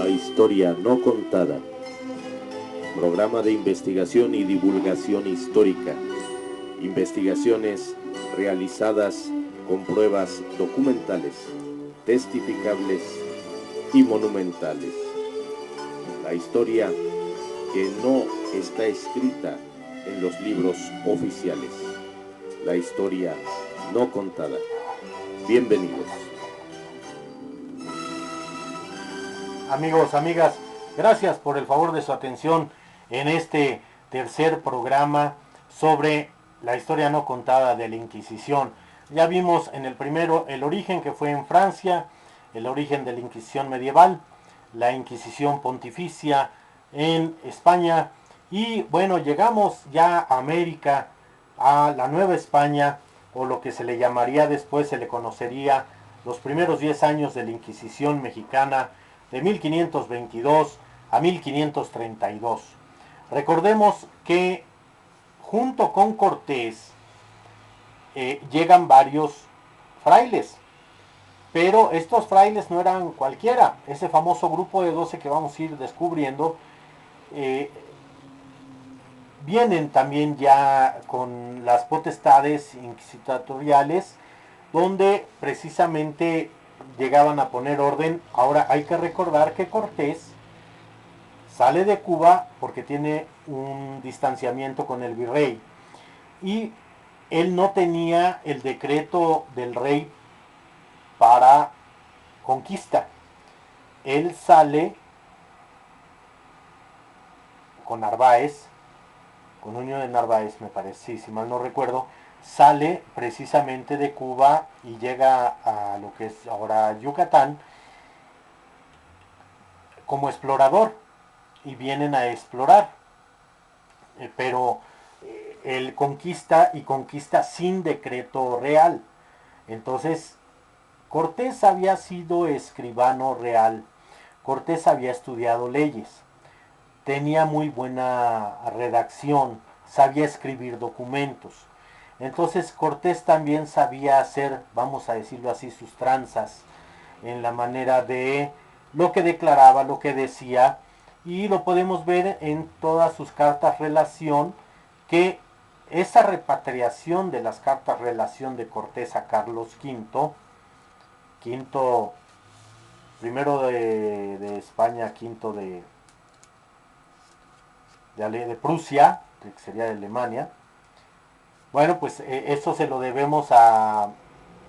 La historia no contada. Programa de investigación y divulgación histórica. Investigaciones realizadas con pruebas documentales, testificables y monumentales. La historia que no está escrita en los libros oficiales. La historia no contada. Bienvenidos. Amigos, amigas, gracias por el favor de su atención en este tercer programa sobre la historia no contada de la Inquisición. Ya vimos en el primero el origen, que fue en Francia, el origen de la Inquisición medieval, la Inquisición pontificia en España, y bueno, llegamos ya a América, a la Nueva España, o lo que se le llamaría después, se le conocería los primeros 10 años de la Inquisición mexicana, de 1522 a 1532. Recordemos que junto con Cortés llegan varios frailes, pero estos frailes no eran cualquiera. Ese famoso grupo de 12 que vamos a ir descubriendo vienen también ya con las potestades inquisitoriales, donde precisamente llegaban a poner orden. Ahora hay que recordar que Cortés sale de Cuba porque tiene un distanciamiento con el virrey, y él no tenía el decreto del rey para conquista. Él sale con Narváez, con Nuño de Narváez, me parece, sí, si mal no recuerdo, sale precisamente de Cuba y llega a lo que es ahora Yucatán como explorador, y vienen a explorar, pero él conquista, y conquista sin decreto real. Entonces, Cortés había sido escribano real, Cortés había estudiado leyes, tenía muy buena redacción, sabía escribir documentos. Entonces Cortés también sabía hacer, vamos a decirlo así, sus tranzas en la manera de lo que declaraba, lo que decía, y lo podemos ver en todas sus cartas relación, que esa repatriación de las cartas relación de Cortés a Carlos V, primero de España, quinto de Prusia, que sería de Alemania. Bueno, pues esto se lo debemos a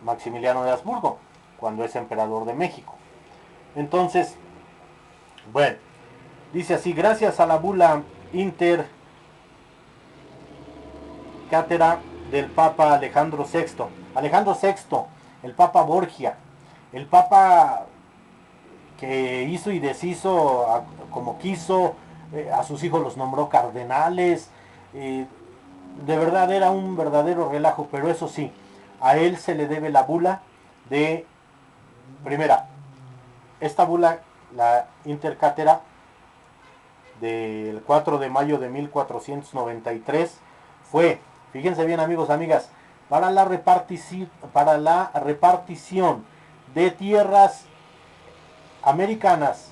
Maximiliano de Habsburgo, cuando es emperador de México. Entonces, bueno, dice así: gracias a la bula Inter Cátedra del Papa Alejandro VI. Alejandro VI, el Papa Borgia, el Papa que hizo y deshizo como quiso, a sus hijos los nombró cardenales, de verdad era un verdadero relajo, pero eso sí, a él se le debe la bula de, primera, esta bula, la Intercátera del 4 de mayo de 1493, fue, fíjense bien amigos, amigas, para la repartición de tierras americanas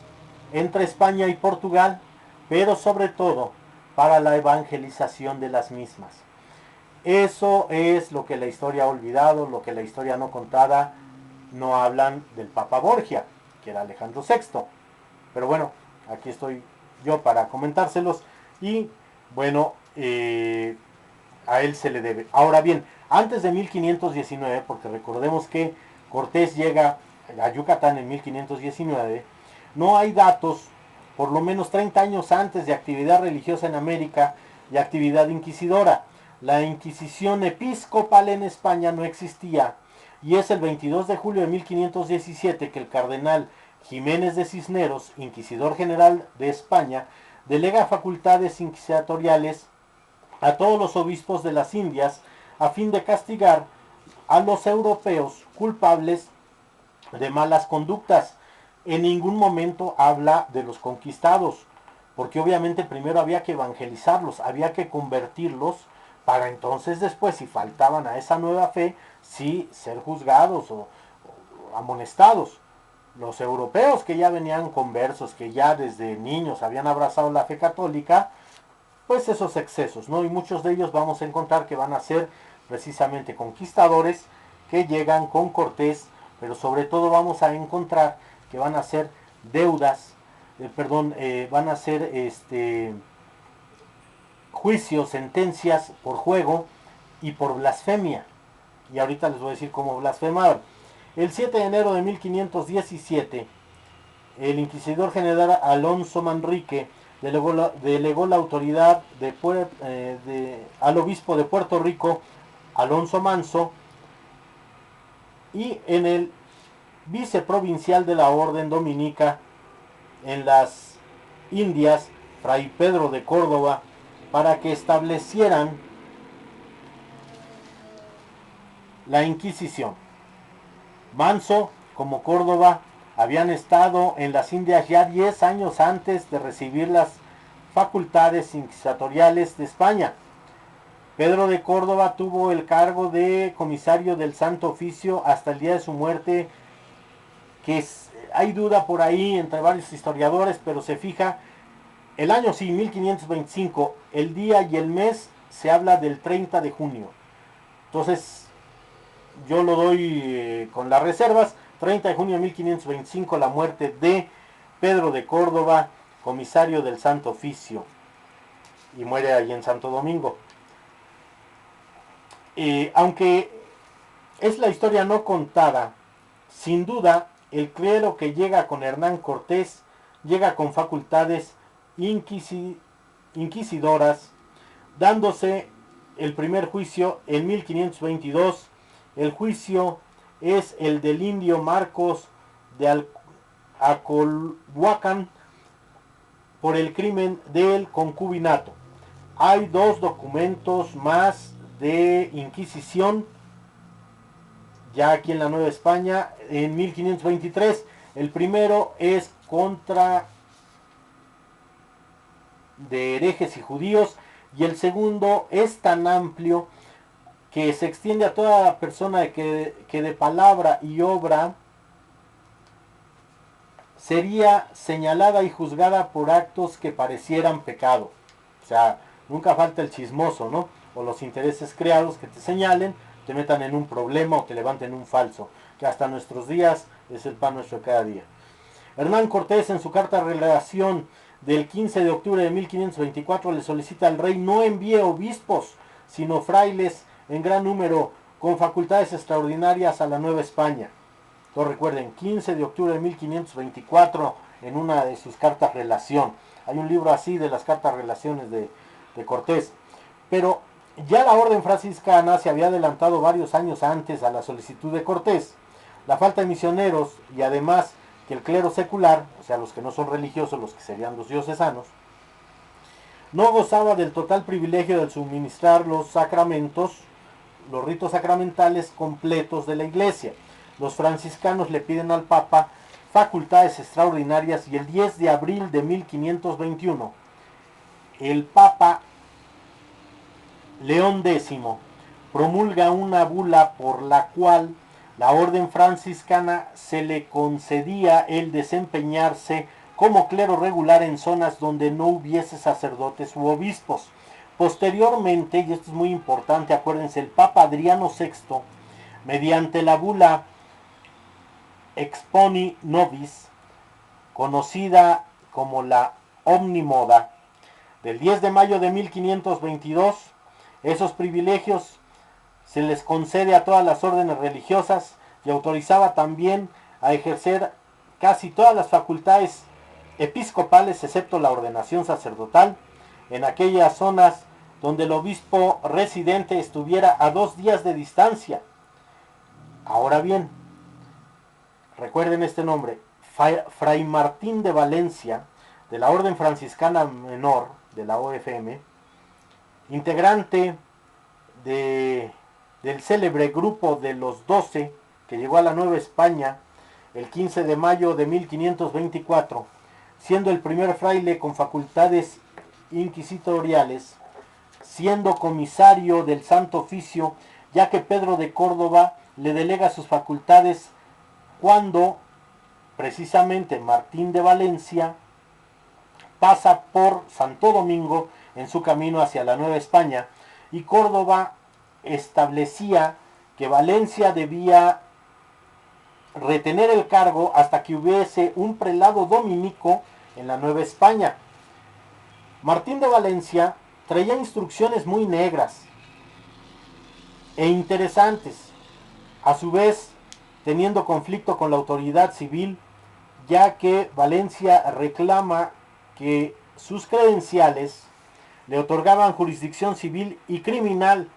entre España y Portugal, pero sobre todo para la evangelización de las mismas. Eso es lo que la historia ha olvidado, lo que la historia no contada. No hablan del Papa Borgia, que era Alejandro VI. Pero bueno, aquí estoy yo para comentárselos. Y bueno, a él se le debe. Ahora bien, antes de 1519, porque recordemos que Cortés llega a Yucatán en 1519, no hay datos, por lo menos 30 años antes, de actividad religiosa en América y actividad inquisidora. La Inquisición episcopal en España no existía, y es el 22 de julio de 1517 que el cardenal Jiménez de Cisneros, inquisidor general de España, delega facultades inquisitoriales a todos los obispos de las Indias a fin de castigar a los europeos culpables de malas conductas. En ningún momento habla de los conquistados, porque obviamente primero había que evangelizarlos, había que convertirlos, para entonces después, si faltaban a esa nueva fe, sí ser juzgados o amonestados. Los europeos que ya venían conversos, que ya desde niños habían abrazado la fe católica, pues esos excesos, ¿no? Y muchos de ellos vamos a encontrar que van a ser precisamente conquistadores que llegan con Cortés, pero sobre todo vamos a encontrar que van a ser deudas, van a ser juicios, sentencias por juego y por blasfemia. Y ahorita les voy a decir cómo blasfemaban. El 7 de enero de 1517, el inquisidor general Alonso Manrique delegó la autoridad al obispo de Puerto Rico, Alonso Manso, y en el viceprovincial de la Orden Dominica en las Indias, Fray Pedro de Córdoba, para que establecieran la Inquisición. Manso, como Córdoba, habían estado en las Indias ya 10 años antes de recibir las facultades inquisitoriales de España. Pedro de Córdoba tuvo el cargo de comisario del Santo Oficio hasta el día de su muerte, que hay duda por ahí entre varios historiadores, pero se fija, el año sí, 1525, el día y el mes se habla del 30 de junio. Entonces, yo lo doy con las reservas, 30 de junio de 1525, la muerte de Pedro de Córdoba, comisario del Santo Oficio, y muere allí en Santo Domingo. Aunque es la historia no contada, sin duda el clero que llega con Hernán Cortés llega con facultades inquisidoras, dándose el primer juicio en 1522. El juicio es el del indio Marcos de Acolhuacan por el crimen del concubinato. Hay 2 documentos más de Inquisición ya aquí en la Nueva España en 1523. El primero es contra de herejes y judíos, y el segundo es tan amplio que se extiende a toda persona que de palabra y obra sería señalada y juzgada por actos que parecieran pecado. O sea, nunca falta el chismoso, ¿no? O los intereses creados que te señalen, te metan en un problema o te levanten un falso, que hasta nuestros días es el pan nuestro de cada día. Hernán Cortés, en su carta de relación del 15 de octubre de 1524, le solicita al rey no envíe obispos, sino frailes en gran número, con facultades extraordinarias a la Nueva España. Entonces recuerden, 15 de octubre de 1524, en una de sus cartas relación. Hay un libro así de las cartas relaciones de Cortés. Pero ya la orden franciscana se había adelantado varios años antes a la solicitud de Cortés. La falta de misioneros y además que el clero secular, o sea, los que no son religiosos, los que serían los diocesanos, no gozaba del total privilegio de suministrar los sacramentos, los ritos sacramentales completos de la Iglesia. Los franciscanos le piden al Papa facultades extraordinarias y el 10 de abril de 1521, el Papa León X promulga una bula por la cual la orden franciscana se le concedía el desempeñarse como clero regular en zonas donde no hubiese sacerdotes u obispos. Posteriormente, y esto es muy importante, acuérdense, el Papa Adriano VI, mediante la bula Exponi Nobis, conocida como la Omnimoda, del 10 de mayo de 1522, esos privilegios se les concede a todas las órdenes religiosas y autorizaba también a ejercer casi todas las facultades episcopales, excepto la ordenación sacerdotal, en aquellas zonas donde el obispo residente estuviera a 2 días de distancia. Ahora bien, recuerden este nombre, Fray Martín de Valencia, de la Orden Franciscana Menor, de la OFM, integrante del célebre grupo de los 12 que llegó a la Nueva España el 15 de mayo de 1524, siendo el primer fraile con facultades inquisitoriales, siendo comisario del Santo Oficio, ya que Pedro de Córdoba le delega sus facultades cuando precisamente Martín de Valencia pasa por Santo Domingo en su camino hacia la Nueva España, y Córdoba establecía que Valencia debía retener el cargo hasta que hubiese un prelado dominico en la Nueva España. Martín de Valencia traía instrucciones muy negras e interesantes, a su vez teniendo conflicto con la autoridad civil, ya que Valencia reclama que sus credenciales le otorgaban jurisdicción civil y criminal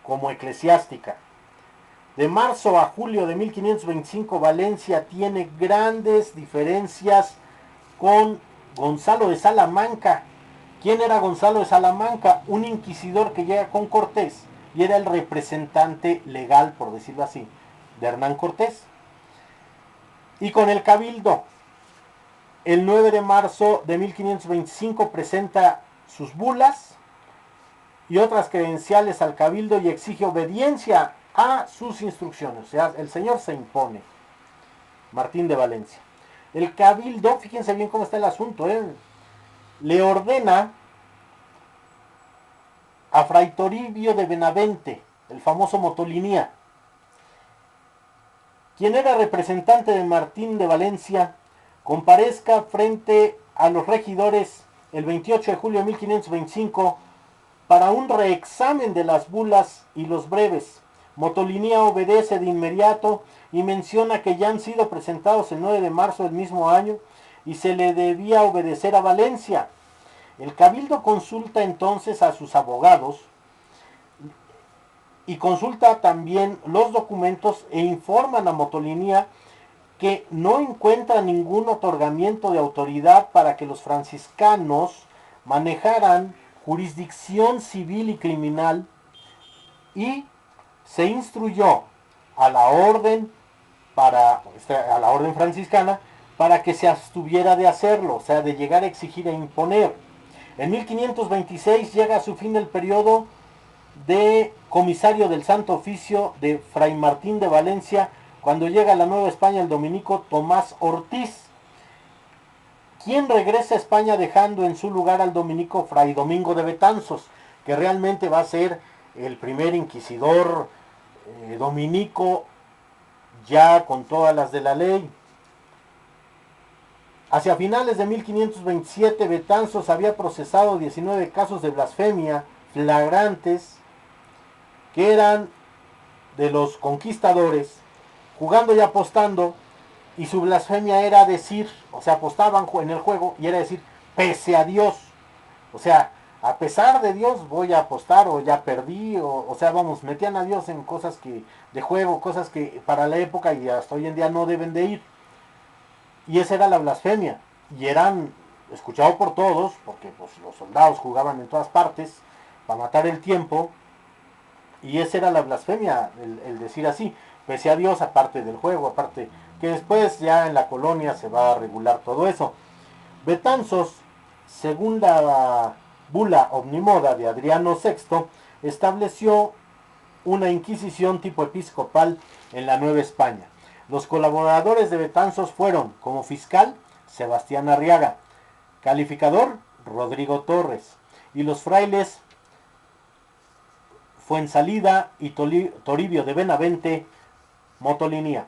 como eclesiástica. De marzo a julio de 1525, Valencia tiene grandes diferencias con Gonzalo de Salamanca. ¿Quién era Gonzalo de Salamanca? Un inquisidor que llega con Cortés y era el representante legal, por decirlo así, de Hernán Cortés. Y con el Cabildo, el 9 de marzo de 1525 presenta sus bulas y otras credenciales al Cabildo y exige obediencia a sus instrucciones. O sea, el señor se impone, Martín de Valencia. El Cabildo, fíjense bien cómo está el asunto, le ordena a Fray Toribio de Benavente, el famoso Motolinía, quien era representante de Martín de Valencia, comparezca frente a los regidores el 28 de julio de 1525 para un reexamen de las bulas y los breves. Motolinía obedece de inmediato y menciona que ya han sido presentados el 9 de marzo del mismo año y se le debía obedecer a Valencia. El Cabildo consulta entonces a sus abogados y consulta también los documentos e informan a Motolinía que no encuentra ningún otorgamiento de autoridad para que los franciscanos manejaran jurisdicción civil y criminal, y se instruyó a la orden franciscana para que se abstuviera de hacerlo, o sea, de llegar a exigir e imponer. En 1526 llega a su fin el periodo de comisario del Santo Oficio de Fray Martín de Valencia, cuando llega a la Nueva España el dominico Tomás Ortiz, quien regresa a España dejando en su lugar al dominico Fray Domingo de Betanzos, que realmente va a ser el primer inquisidor dominico ya con todas las de la ley. Hacia finales de 1527, Betanzos había procesado 19 casos de blasfemia flagrantes que eran de los conquistadores, jugando y apostando, y su blasfemia era decir, o sea, apostaban en el juego y era decir, pese a Dios, o sea, a pesar de Dios voy a apostar, o ya perdí, o sea, vamos, metían a Dios en cosas que de juego, cosas que para la época y hasta hoy en día no deben de ir. Y esa era la blasfemia, y eran escuchados por todos, porque pues, los soldados jugaban en todas partes para matar el tiempo, y esa era la blasfemia, el decir así, pese a Dios, aparte del juego, aparte que después ya en la colonia se va a regular todo eso. Betanzos, según la bula omnimoda de Adriano VI, estableció una inquisición tipo episcopal en la Nueva España. Los colaboradores de Betanzos fueron, como fiscal, Sebastián Arriaga, calificador, Rodrigo Torres, y los frailes Fuensalida y Toribio de Benavente, Motolinía.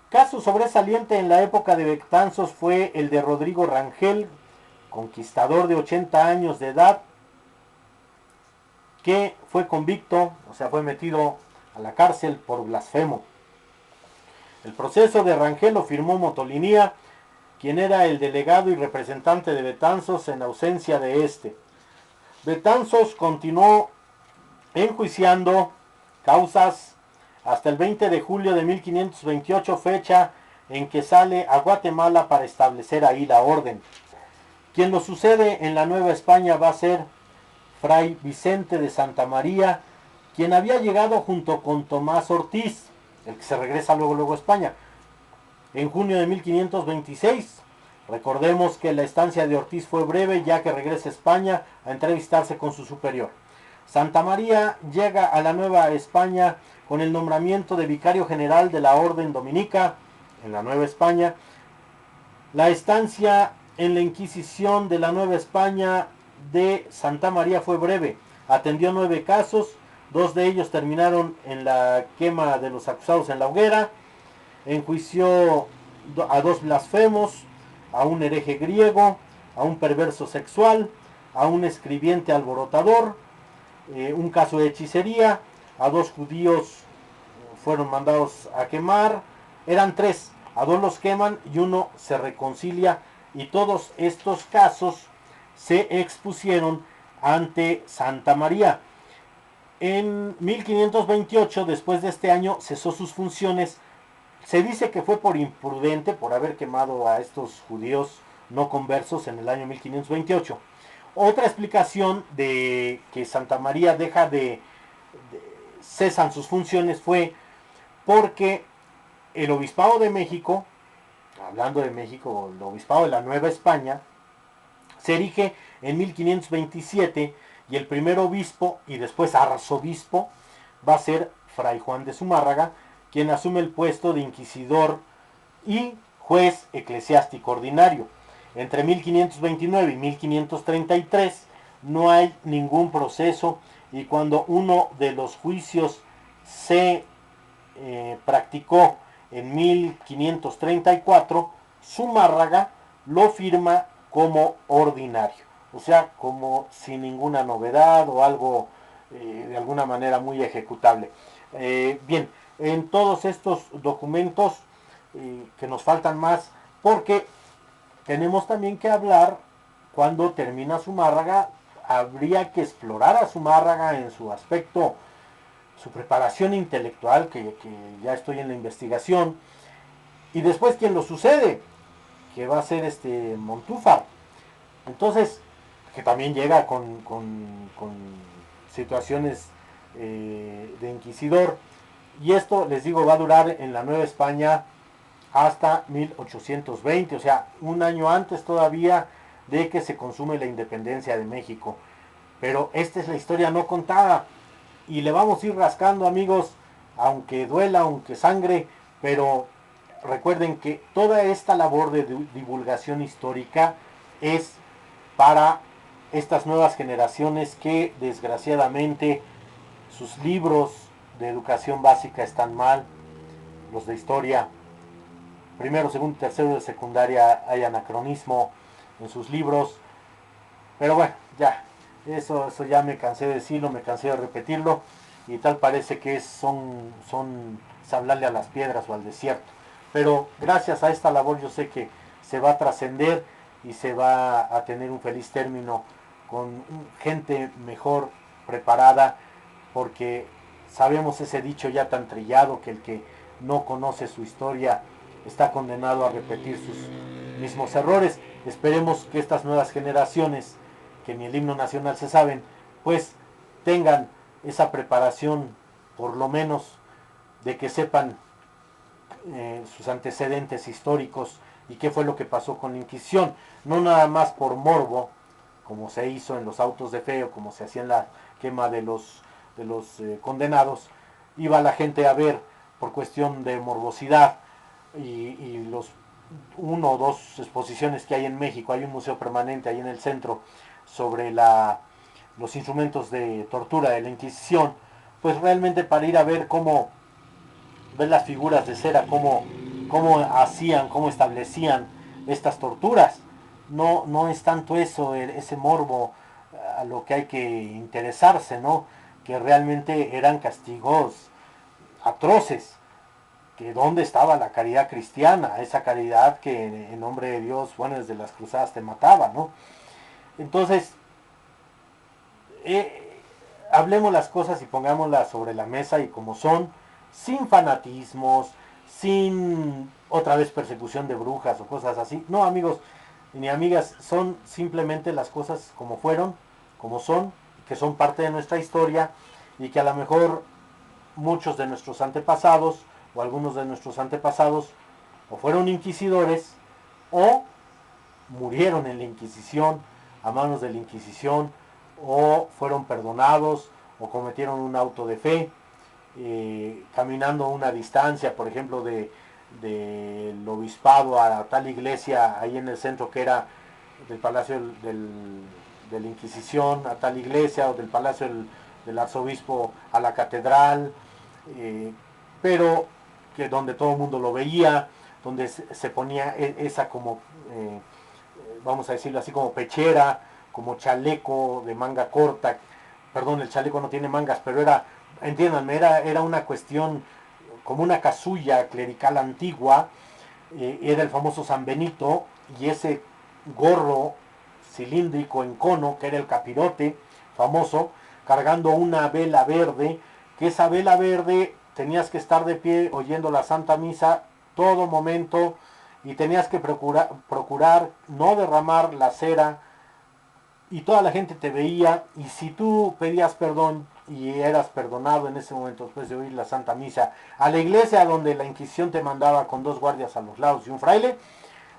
Caso sobresaliente en la época de Betanzos fue el de Rodrigo Rangel, conquistador de 80 años de edad, que fue convicto, o sea, fue metido a la cárcel por blasfemo. El proceso de Rangel lo firmó Motolinía, quien era el delegado y representante de Betanzos en ausencia de este. Betanzos continuó enjuiciando causas hasta el 20 de julio de 1528, fecha en que sale a Guatemala para establecer ahí la orden. Quien lo sucede en la Nueva España va a ser Fray Vicente de Santa María, quien había llegado junto con Tomás Ortiz, el que se regresa luego a España, en junio de 1526. Recordemos que la estancia de Ortiz fue breve, ya que regresa a España a entrevistarse con su superior. Santa María llega a la Nueva España con el nombramiento de vicario general de la Orden Dominica en la Nueva España. La estancia en la Inquisición de la Nueva España de Santa María fue breve. Atendió 9 casos, 2 de ellos terminaron en la quema de los acusados en la hoguera. Enjuició a 2 blasfemos, a un hereje griego, a un perverso sexual, a un escribiente alborotador, un caso de hechicería, a 2 judíos fueron mandados a quemar, eran 3, a 2 los queman y 1 se reconcilia, y todos estos casos se expusieron ante Santa María. En 1528, después de este año, cesó sus funciones. Se dice que fue por imprudente, por haber quemado a estos judíos no conversos en el año 1528. Otra explicación de que Santa María cesan sus funciones fue porque el Obispado de México, hablando de México, el Obispado de la Nueva España, se erige en 1527 y el primer obispo y después arzobispo va a ser Fray Juan de Zumárraga, quien asume el puesto de inquisidor y juez eclesiástico ordinario. Entre 1529 y 1533 no hay ningún proceso, y cuando uno de los juicios se practicó en 1534, Zumárraga lo firma como ordinario, o sea, como sin ninguna novedad o algo de alguna manera muy ejecutable. Bien, en todos estos documentos que nos faltan más, porque tenemos también que hablar cuando termina Zumárraga. Habría que explorar a Zumárraga en su aspecto, su preparación intelectual, que ya estoy en la investigación, y después quién lo sucede, que va a ser Montúfar. Entonces, que también llega con situaciones de inquisidor, y esto, les digo, va a durar en la Nueva España hasta 1820, o sea, un año antes todavía de que se consume la independencia de México. Pero esta es la historia no contada, y le vamos a ir rascando, amigos, aunque duela, aunque sangre, pero recuerden que toda esta labor de divulgación histórica es para estas nuevas generaciones que desgraciadamente sus libros de educación básica están mal, los de historia, primero, segundo, tercero de secundaria hay anacronismo en sus libros, pero bueno, ya, eso ya me cansé de decirlo, me cansé de repetirlo, y tal parece que son hablarle a las piedras o al desierto. Pero gracias a esta labor yo sé que se va a trascender y se va a tener un feliz término con gente mejor preparada, porque sabemos ese dicho ya tan trillado, que el que no conoce su historia está condenado a repetir sus mismos errores. Esperemos que estas nuevas generaciones, que ni el himno nacional se saben, pues tengan esa preparación, por lo menos, de que sepan sus antecedentes históricos y qué fue lo que pasó con la Inquisición, no nada más por morbo, como se hizo en los autos de fe o como se hacía en la quema de los condenados. Iba la gente a ver por cuestión de morbosidad, y los 1 o 2 exposiciones que hay en México, hay un museo permanente ahí en el centro sobre los instrumentos de tortura de la Inquisición, pues realmente para ir a ver cómo, ver las figuras de cera, cómo hacían, cómo establecían estas torturas. No es tanto eso, ese morbo, a lo que hay que interesarse, ¿no? Que realmente eran castigos atroces, que dónde estaba la caridad cristiana, esa caridad que en nombre de Dios, bueno, desde las cruzadas te mataba, ¿no? Entonces, hablemos las cosas y pongámoslas sobre la mesa y como son, sin fanatismos, sin otra vez persecución de brujas o cosas así. No, amigos ni amigas, son simplemente las cosas como fueron, como son, que son parte de nuestra historia, y que a lo mejor muchos de nuestros antepasados o algunos de nuestros antepasados o fueron inquisidores o murieron en la Inquisición, a manos de la Inquisición, o fueron perdonados o cometieron un auto de fe, caminando una distancia, por ejemplo, de del obispado a tal iglesia ahí en el centro que era del Palacio de la Inquisición a tal iglesia, o del Palacio del Arzobispo a la catedral, pero que donde todo el mundo lo veía, donde se ponía esa como, vamos a decirlo así, como pechera, como chaleco de manga corta. Perdón, el chaleco no tiene mangas, pero era, entiéndanme, era una cuestión como una casulla clerical antigua. Era el famoso San Benito, y ese gorro cilíndrico en cono, que era el capirote famoso, cargando una vela verde, que esa vela verde tenías que estar de pie oyendo la Santa Misa todo momento, y tenías que procurar no derramar la cera, y toda la gente te veía, y si tú pedías perdón y eras perdonado en ese momento después de oír la Santa Misa, a la iglesia donde la Inquisición te mandaba con 2 guardias a los lados y un fraile,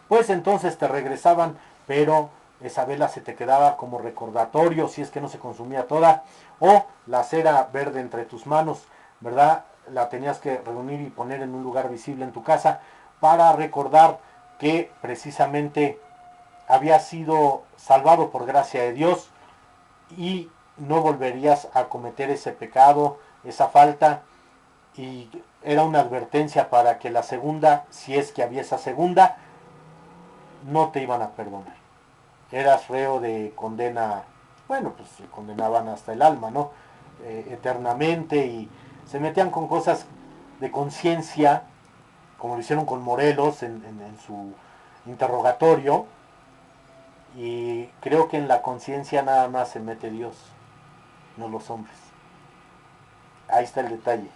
pues entonces te regresaban, pero esa vela se te quedaba como recordatorio, si es que no se consumía toda, o la cera verde entre tus manos, ¿verdad? La tenías que reunir y poner en un lugar visible en tu casa para recordar que precisamente había sido salvado por gracia de Dios y no volverías a cometer ese pecado, esa falta, y era una advertencia para que la segunda, si es que había esa segunda, no te iban a perdonar. Eras reo de condena, bueno, pues se condenaban hasta el alma, ¿no? Eternamente, y se metían con cosas de conciencia, como lo hicieron con Morelos en su interrogatorio, y creo que en la conciencia nada más se mete Dios, no los hombres. Ahí está el detalle.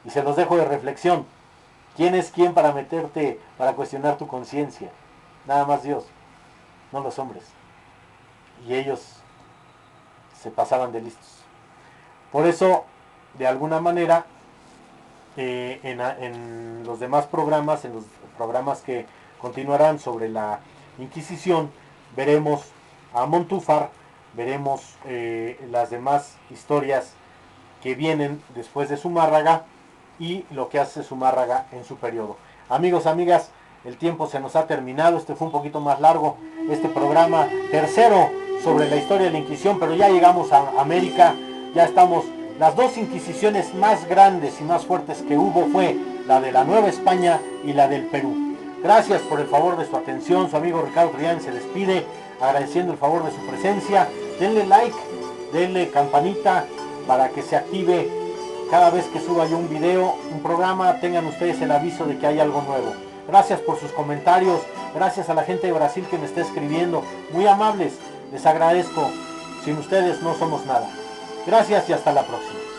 Y se los dejo de reflexión. ¿Quién es quién para meterte, para cuestionar tu conciencia? Nada más Dios, no los hombres. Y ellos se pasaban de listos. Por eso, de alguna manera, en los demás programas, en los programas que continuarán sobre la Inquisición, veremos a Montúfar, veremos las demás historias que vienen después de Zumárraga y lo que hace Zumárraga en su periodo. Amigos, amigas, el tiempo se nos ha terminado. Este fue un poquito más largo, este programa tercero sobre la historia de la Inquisición, pero ya llegamos a América, ya estamos. Las 2 inquisiciones más grandes y más fuertes que hubo fue la de la Nueva España y la del Perú. Gracias por el favor de su atención. Su amigo Ricardo Trián se despide agradeciendo el favor de su presencia. Denle like, denle campanita para que se active cada vez que suba yo un video, un programa, tengan ustedes el aviso de que hay algo nuevo. Gracias por sus comentarios, gracias a la gente de Brasil que me está escribiendo, muy amables, les agradezco. Sin ustedes no somos nada. Gracias y hasta la próxima.